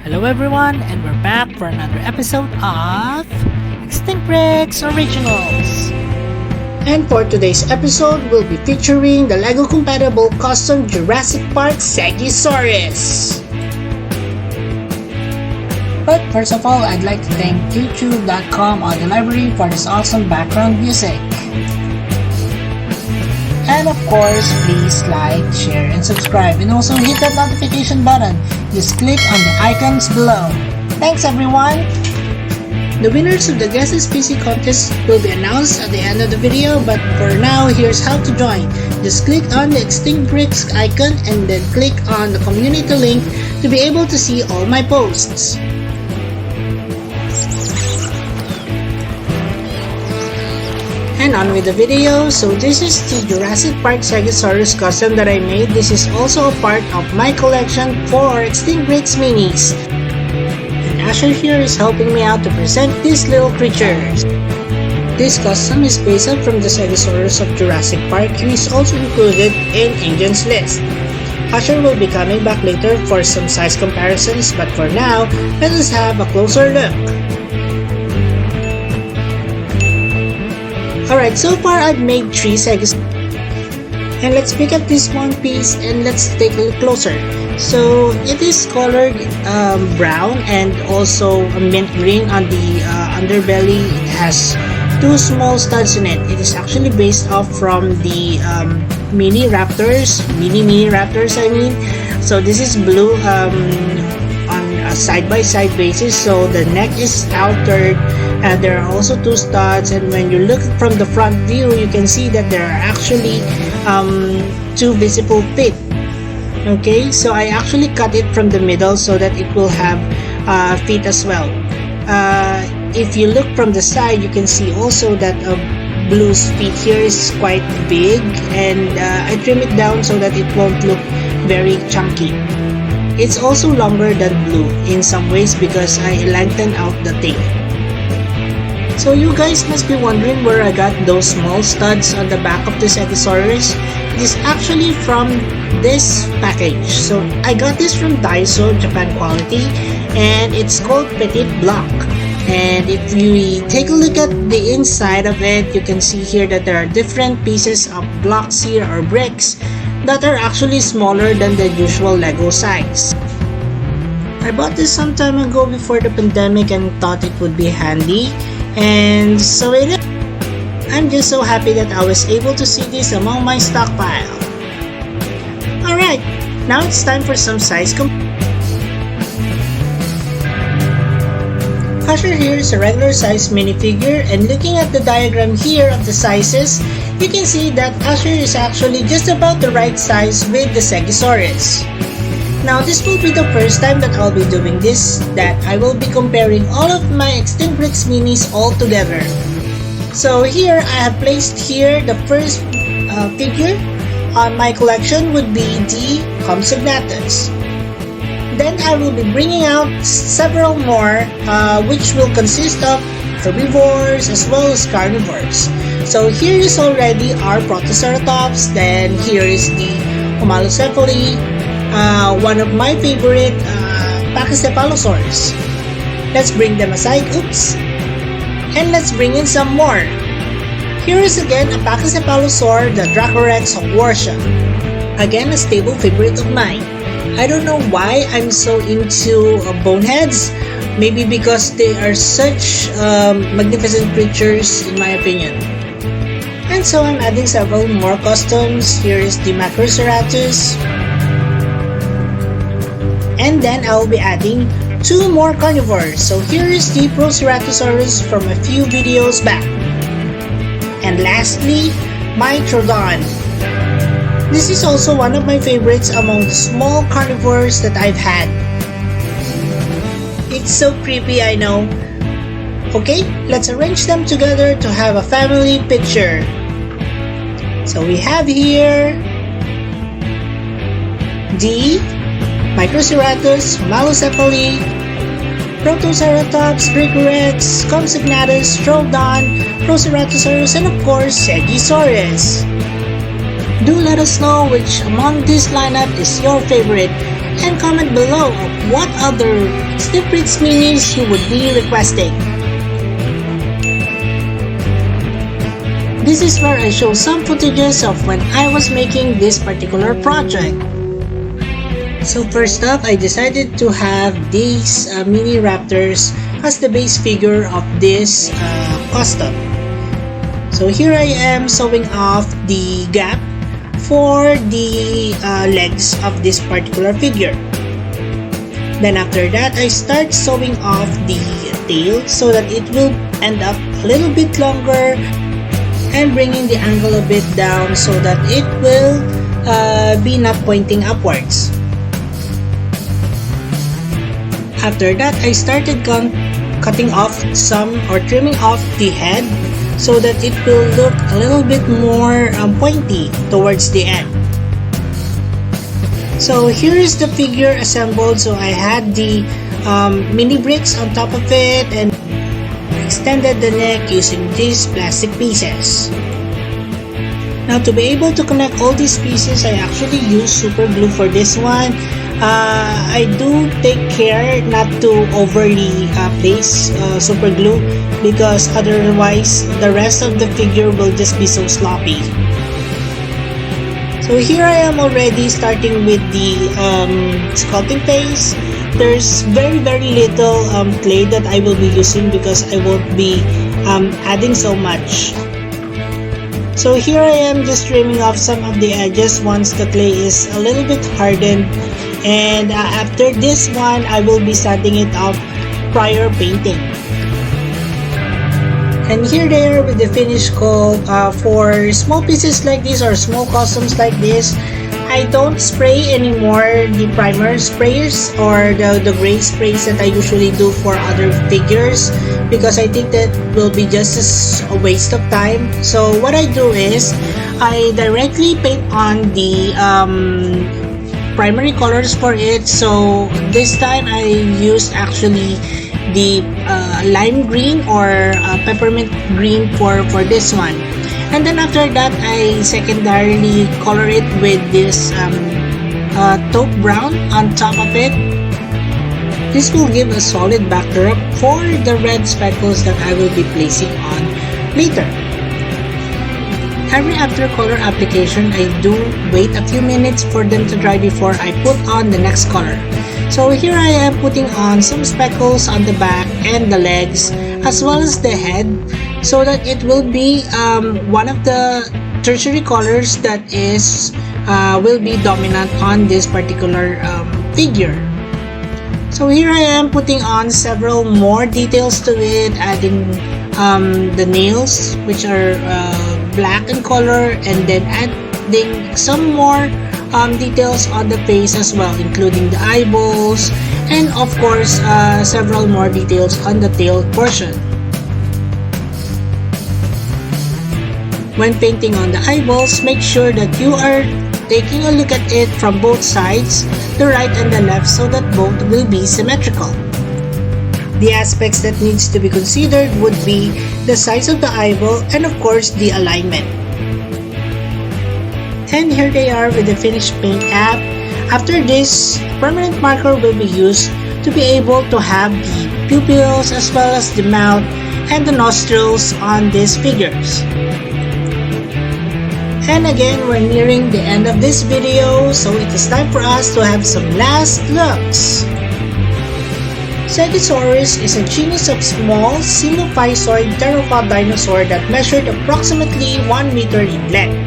Hello everyone, and we're back for another episode of Extinct Bricks Originals. And for today's episode, we'll be featuring the LEGO compatible custom Jurassic Park SEGISAURUS. But first of all, I'd like to thank youtube.com Audio Library for this awesome background music. And of course, please like, share, and subscribe, and also hit that notification button. Just click on the icons below. Thanks everyone! The winners of the Guess This PC contest will be announced at the end of the video, but for now, here's how to join. Just click on the Extinct Bricks icon and then click on the community link to be able to see all my posts. And on with the video. So this is the Jurassic Park Stegosaurus custom that I made. This is also a part of my collection for Extinct Bricks minis. And Asher here is helping me out to present these little creatures. This custom is based out from the Stegosaurus of Jurassic Park, who is also included in Agent's list. Asher will be coming back later for some size comparisons, but for now, let us have a closer look. Alright, so far I've made 3 Stegosaurus. And let's pick up this one piece and let's take a look closer. So it is colored brown and also a mint green on the underbelly. It has 2 small studs in it. It is actually based off from the mini raptors I mean. So this is blue on a side-by-side basis, so the neck is outered. And there are also 2 studs, and when you look from the front view, you can see that there are actually 2 visible feet. Okay, so I actually cut it from the middle so that it will have feet as well. If you look from the side, you can see also that Blue's feet here is quite big, and I trim it down so that it won't look very chunky. It's also longer than Blue in some ways because I lengthened out the tail. So you guys must be wondering where I got those small studs on the back of the Stegosaurus. It is actually from this package. So I got this from Daiso, Japan quality, and it's called Petit Block. And if you take a look at the inside of it, you can see here that there are different pieces of blocks here or bricks that are actually smaller than the usual Lego size. I bought this some time ago before the pandemic and thought it would be handy. And so it is. I'm just so happy that I was able to see this among my stockpile. Alright, now it's time for some size Asher here is a regular size minifigure, and looking at the diagram here of the sizes, you can see that Asher is actually just about the right size with the Stegosaurus. Now this will be the first time that I'll be doing this, that I will be comparing all of my Extinct Bricks minis all together. So here I have placed here the first figure on my collection would be the Compsognathus. Then I will be bringing out several more which will consist of herbivores as well as carnivores. So here is already our Protoceratops, then here is the Homalocephali, one of my favorite Pachycephalosaurs. Let's bring them aside, and let's bring in some more. Here is again a Pachycephalosaur, the Dracorex Hogwartia. Again, a stable favorite of mine. I don't know why I'm so into boneheads. Maybe because they are such magnificent creatures in my opinion. And so I'm adding several more customs. Here is the Macroceratus. And then I will be adding 2 more carnivores. So here is the Proceratosaurus from a few videos back. And lastly, my Troodon. This is also one of my favorites among the small carnivores that I've had. It's so creepy, I know. Okay, let's arrange them together to have a family picture. So we have here the Microceratus, Homalocephali, Protoceratops, Dracorex, Compsognathus, Troodon, Proceratosaurus, and of course, Stegosaurus. Do let us know which among this lineup is your favorite, and comment below what other Sneak Peeks minis you would be requesting. This is where I show some footages of when I was making this particular project. So first up, I decided to have these mini raptors as the base figure of this custom. So here I am sewing off the gap for the legs of this particular figure. Then after that, I start sewing off the tail so that it will end up a little bit longer and bringing the angle a bit down so that it will be not pointing upwards. After that, I started cutting off some or trimming off the head so that it will look a little bit more pointy towards the end. So here is the figure assembled. So I had the mini bricks on top of it and extended the neck using these plastic pieces. Now to be able to connect all these pieces, I actually use super glue for this one. I do take care not to overly place super glue because otherwise the rest of the figure will just be so sloppy. So here I am already starting with the sculpting phase. There's very little clay that I will be using because I won't be adding so much. So here I am just trimming off some of the edges once the clay is a little bit hardened, and after this one I will be sanding it off prior painting. And here they are with the finished coat. For small pieces like this or small customs like this, I don't spray anymore the primer sprayers or the gray sprays that I usually do for other figures because I think that will be just a waste of time. So what I do is I directly paint on the primary colors for it. So this time I used actually the lime green or peppermint green for this one. And then after that, I secondarily color it with this taupe brown on top of it. This will give a solid backdrop for the red speckles that I will be placing on later. Every after color application, I do wait a few minutes for them to dry before I put on the next color. So here I am putting on some speckles on the back and the legs as well as the head, so that it will be one of the tertiary colors that is will be dominant on this particular figure. So here I am putting on several more details to it, adding the nails, which are black in color, and then adding some more details on the face as well, including the eyeballs, and of course several more details on the tail portion. When painting on the eyeballs, make sure that you are taking a look at it from both sides, the right and the left, so that both will be symmetrical. The aspects that needs to be considered would be the size of the eyeball and of course the alignment. And here they are with the finished paint app. After this, permanent marker will be used to be able to have the pupils as well as the mouth and the nostrils on these figures. And again, we're nearing the end of this video, so it is time for us to have some last looks. Segisaurus is a genus of small, sinophysoid theropod dinosaur that measured approximately 1 meter in length.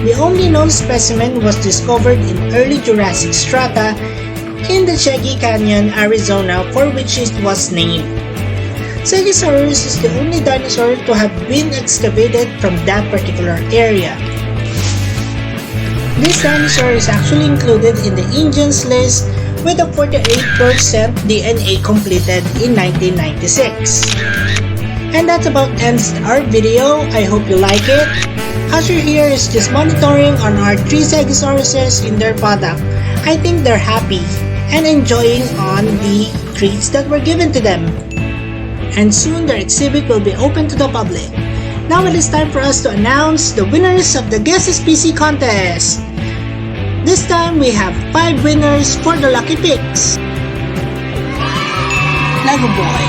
The only known specimen was discovered in early Jurassic strata in the Cheggy Canyon, Arizona, for which it was named. Segisaurus is the only dinosaur to have been excavated from that particular area. This dinosaur is actually included in the Indians list with a 48% DNA completed in 1996. And that about ends our video. I hope you like it. Asher here is just monitoring on our 3 Segisauruses in their product. I think they're happy and enjoying on the treats that were given to them. And soon their exhibit will be open to the public. Now it is time for us to announce the winners of the Guess SPC contest. This time we have 5 winners for the lucky picks. Lego Boy,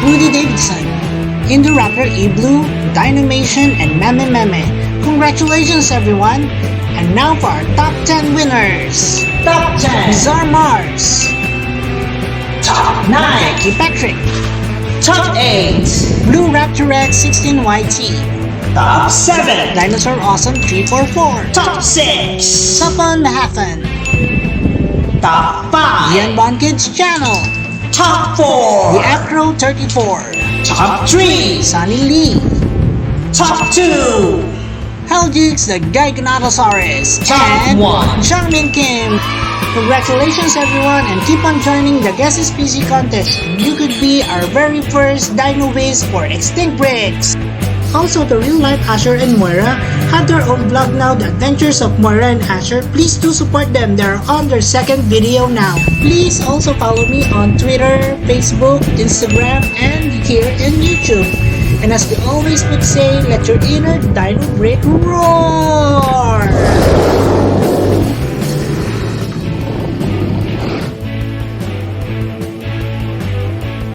Rudy Davidson, Indoraptor E-Blue, Dynamation, and Meme Meme. Congratulations everyone! And now for our top 10 winners. Top 10. Bizarre Mars, Top 9. Becky Patrick, Top 8. Blue Raptor X 16YT, Top 7. Dinosaur Awesome 344, Top 6. Sapon Mahathan, Top 5. Ian Bon Kids Channel, Top The 4. Afro 34, Top 3. Sunny Lee, Top 2. Helgix the Giganotosaurus, Top and 1. Xiangmin Kim. Congratulations everyone and keep on joining the Guess His PC contest. You could be our very first Dino Whiz for Extinct Bricks. Also, the real life Asher and Moira have their own vlog now, The Adventures of Moira and Asher. Please do support them, they're on their second video now. Please also follow me on Twitter, Facebook, Instagram, and here in YouTube. And as we always would say, let your inner dino brick roar!